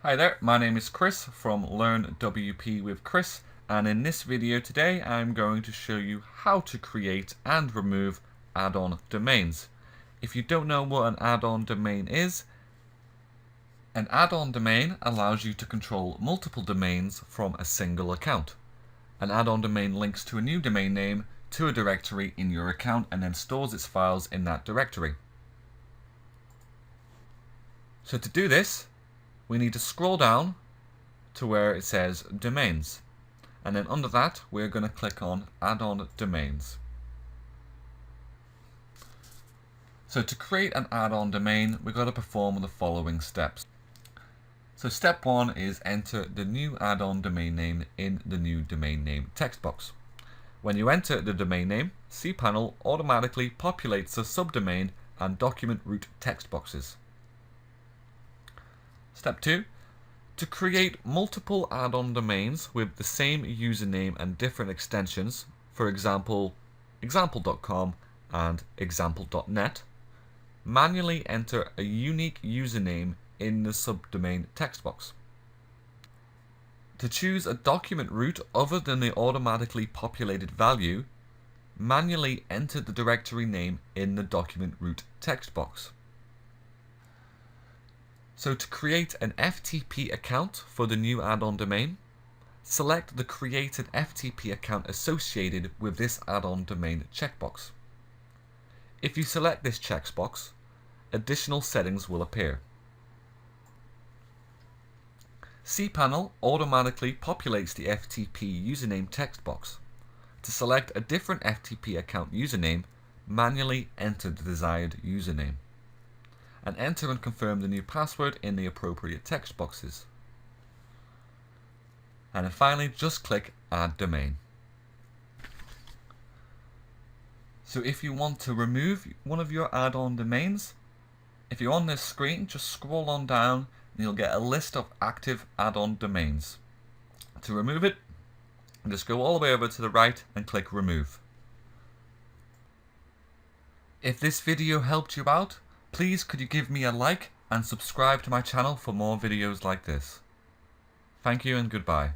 Hi there, my name is Chris from Learn WP with Chris, and in this video today I'm going to show you how to create and remove add-on domains. If you don't know what an add-on domain is, an add-on domain allows you to control multiple domains from a single account. An add-on domain links to a new domain name to a directory in your account and then stores its files in that directory. So to do this, we need to scroll down to where it says Domains, and then under that we're going to click on Add-on Domains. So to create an add-on domain, we've got to perform the following steps. So step 1 is enter the new add-on domain name in the new domain name text box. When you enter the domain name, Cpanel automatically populates the subdomain and document root text boxes. Step 2. To create multiple add-on domains with the same username and different extensions, for example, example.com and example.net, manually enter a unique username in the subdomain text box. To choose a document root other than the automatically populated value, manually enter the directory name in the document root text box. So to create an FTP account for the new add-on domain, select the Create an FTP account associated with this add-on domain checkbox. If you select this checkbox, additional settings will appear. Cpanel automatically populates the FTP username text box. To select a different FTP account username, manually enter the desired username, and enter and confirm the new password in the appropriate text boxes. And then finally, just click Add Domain. So if you want to remove one of your add-on domains, if you're on this screen, just scroll on down and you'll get a list of active add-on domains. To remove it, just go all the way over to the right and click Remove. If this video helped you out, please could you give me a like and subscribe to my channel for more videos like this. Thank you and goodbye.